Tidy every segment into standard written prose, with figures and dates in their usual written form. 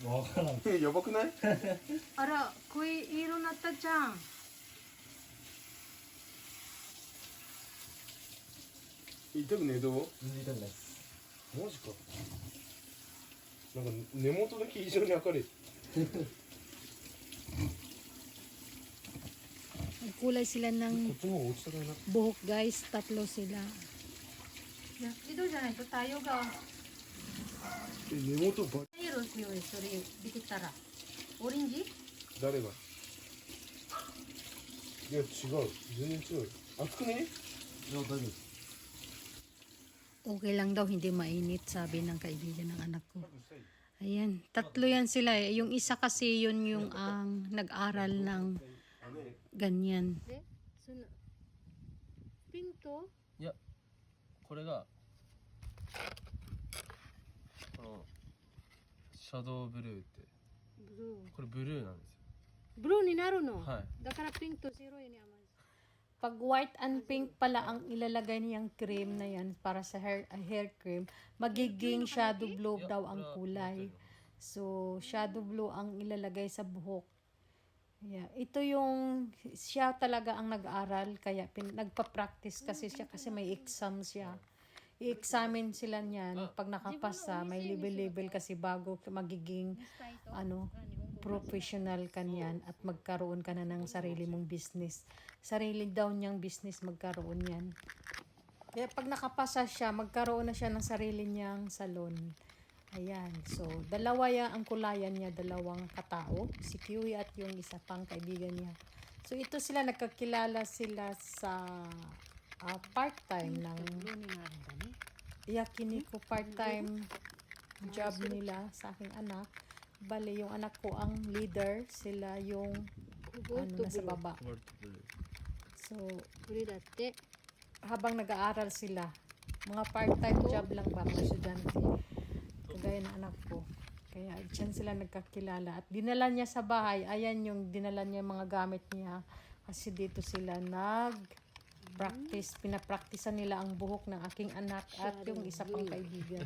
わからん。やばくない？あら、濃い色になったじゃん。痛くねえどう？全然痛くないです。マジか。なんか根元だけ異常に明るい。 Kulay sila こ ng っちの方が落ちたかいな。 buhok guys, tatlo sila. Dito dyan, ito tayo ga. 根元ば色よりそれできたら。オレンジ？誰が？いや違う、全然違う。熱くね？いや、大丈夫です。 Okay lang daw, hindi mainit, sabi ng kaibigan ng anak ko. Ayan, tatlo yan sila eh. Yung isa kasi yun yung ang nag-aral ng ganyan. Pinto? いや、これが、シャドウブルーって、 Blue. これブルーなんですよ。 Blue ni Naruno? はい。 Dakara pinto, zero yun yaman. Pag white and pink pala ang ilalagay niyang cream na yan para sa hair cream, magiging shadow blue daw ang kulay. So, shadow blue ang ilalagay sa buhok. Yeah. Ito yung, siya talaga ang nag-aral, kaya nagpa-practice kasi siya, kasi may exam siya. I-examine sila niyan. Pag nakapasa, may level-level kasi bago magiging professional ka niyan at magkaroon ka na ng sarili mong business. Sarili daw niyang business magkaroon yan. Kaya pag nakapasa siya, magkaroon na siya ng sarili niyang salon. Ayan. So, dalawa ang kulayan niya, dalawang katao. Si Kiwi at yung isa pang kaibigan niya. So, ito sila, nagkakilala sila sa part-time ng Yakiniko, part-time job nila sa aking anak. Bale, yung anak ko ang leader, sila yung nasa baba. So, habang nag-aaral sila, mga part-time job lang ba, mga estudyante, kagaya ng anak ko. Kaya dyan sila nagkakilala. At dinala niya sa bahay, ayan yung dinala niya mga gamit niya. Kasi dito sila practice, pinapraktisan nila ang buhok ng aking anak at yung isa pang kaibigan.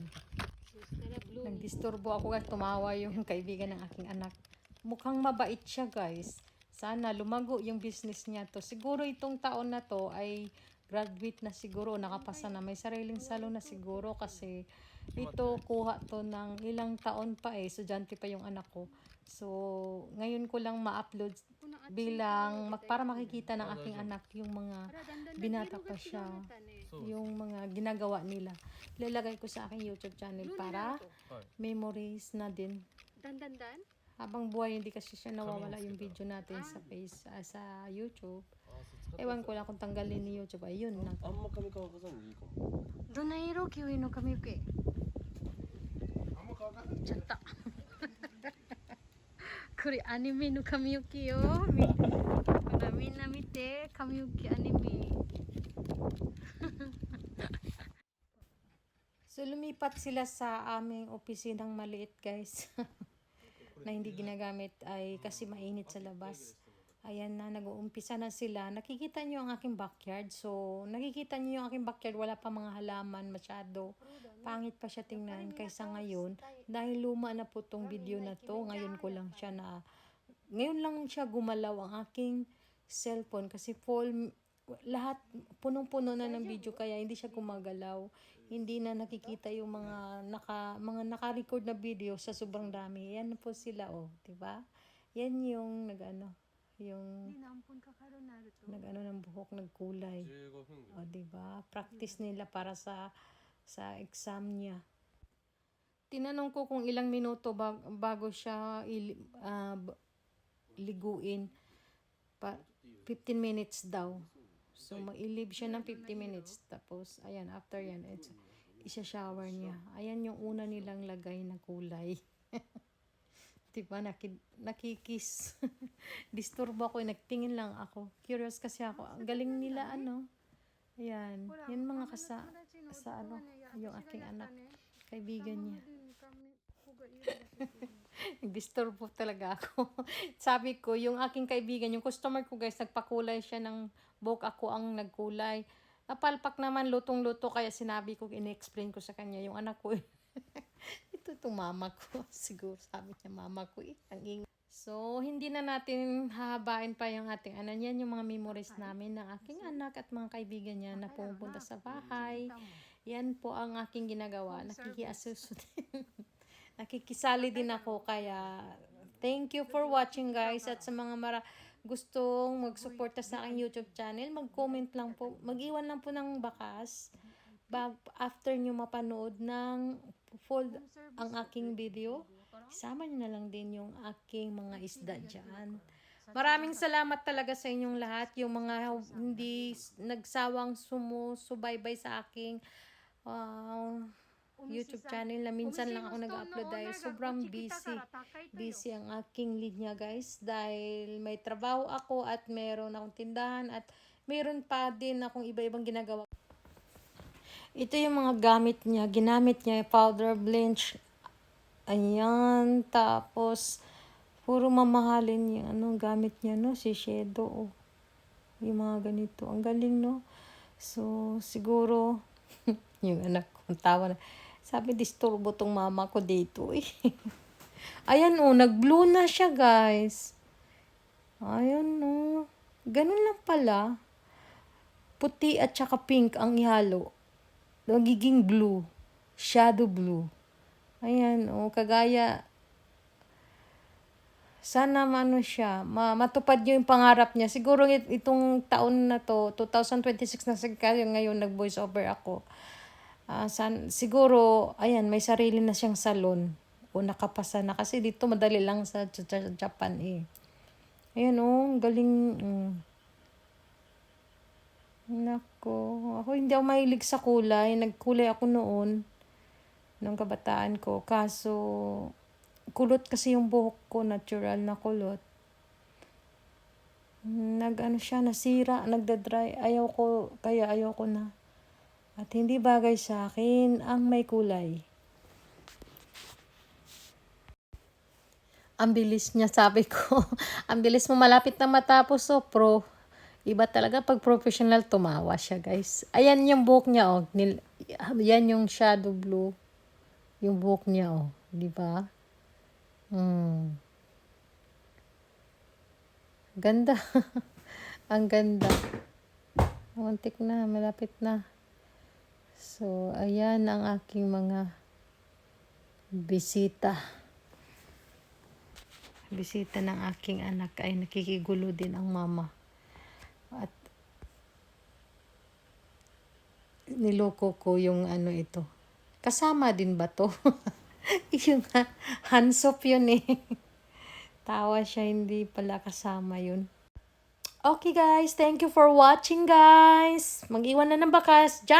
Nagdisturbo ako at tumawa yung kaibigan ng aking anak. Mukhang mabait siya guys. Sana lumago yung business niya to. Siguro itong taon na to ay graduate na siguro, nakapasa na, may sariling salon na siguro kasi ito kuha to ng ilang taon pa eh, estudyante pa yung anak ko. So, ngayon ko lang ma-upload bilang para makikita ng aking anak yung mga binata pa siya, yung mga ginagawa nila. Lalagay ko sa aking YouTube channel para memories na din. Habang buhay, hindi kasi siya nawawala yung video natin sa sa YouTube. Ewan ko lang kung tanggalin ni YouTube. Ayun lang. あんま髪乾かさんでいいかも。 どんな色キウイの髪の毛 あんま乾かない。ちゃった。これアニメの髪の毛よ。ほらみんな見て、髪の毛アニメ。So lumipat sila sa aming opisinang maliit guys. Na hindi ginagamit ay kasi mainit sa labas. Ayan na, nag-uumpisa na sila. Nakikita nyo ang aking backyard. So, nakikita nyo yung aking backyard. Wala pa mga halaman masyado. Pangit pa siya tingnan kaysa ngayon. Dahil luma na po tong video na to. Ngayon lang siya gumalaw ang aking cellphone. Kasi lahat punong-puno na ng video kaya hindi siya gumagalaw. Hindi na nakikita yung mga naka-record na video sa sobrang dami. Yan po sila diba? Yan yung yung ng buhok, nagkulay. Diba? Practice nila para sa exam niya. Tinanong ko kung ilang minuto bago siya liguin. 15 minutes daw. So, mag-ilib siya ng 50 minutes. Tapos, ayan, after yan, isa-shower niya. Ayan yung una nilang lagay na kulay. Diba, nakikis. Disturbo ako, nagtingin lang ako. Curious kasi ako. Ang galing nila, Ayan. Yan mga yung aking anak. Kaibigan niya. Nagdisturbo talaga ako. Sabi ko, yung aking kaibigan, yung customer ko guys, nagpakulay siya ng buhok, ako ang nagkulay. Napalpak naman, lutong-luto, kaya sinabi ko, in-explain ko sa kanya, yung anak ko. Ito Itong mama ko. Siguro sabi niya mama ko eh. Ang ingay. So, hindi na natin hahabain pa yung ating ano. Yan yung mga memories namin ng aking anak at mga kaibigan niya na pumupunta sa bahay. Yan po ang aking ginagawa. Nakikiasuso din. Nakikisali din ako. Kaya, thank you for watching guys. At sa mga gustong magsuporta sa aking YouTube channel, mag-comment lang po. Mag-iwan lang po ng bakas. After nyo mapanood ng full ang aking video, isama nyo na lang din yung aking mga isda dyan. Maraming salamat talaga sa inyong lahat. Yung mga hindi nagsawang sumusubaybay sa aking YouTube channel na minsan lang ako nag-upload dahil sobrang busy ang aking linya guys, dahil may trabaho ako at meron akong tindahan at meron pa din akong iba-ibang ginagawa. Ito yung mga ginamit niya powder bleach, ayan, tapos puro mamahalin yung gamit niya, no, si shadow, yung mga ganito, ang galing, no. So siguro yung anak ko tawa na, sabi disturbo tong mama ko dito eh. Ayan nag-blue na siya guys, ayan ganun lang pala, puti at saka pink ang ihalo, magiging blue, shadow blue. Ayan, kagaya, sana siya, matupad yung pangarap niya. Siguro itong taon na to, 2026 na ngayon, nag-voice over ako. Siguro, ayan, may sarili na siyang salon. O nakapasa na. Kasi dito, madali lang sa Japan eh. Ayan galing. Nako, ako hindi ako mahilig sa kulay. Nagkulay ako noon, nung kabataan ko. Kaso, kulot kasi yung buhok ko, natural na kulot. Siya, nasira, nagda-dry. Kaya ayaw ko na. At hindi bagay sa akin ang may kulay. Ang bilis niya, sabi ko. Ang bilis mo, malapit na matapos, pro. Iba talaga pag professional, tumawa siya, guys. Ayan yung buhok niya, yan yung shadow blue. Yung buhok niya, di ba? Ganda. Ang ganda. Muntik na, malapit na. So, ayan ang aking mga bisita. Bisita ng aking anak ay nakikigulo din ang mama. At niloko ko yung ito. Kasama din ba to? Yung handsop yun eh. Tawa siya, hindi pala kasama yun. Okay guys, thank you for watching guys. Mag-iwan na ng bakas dyan.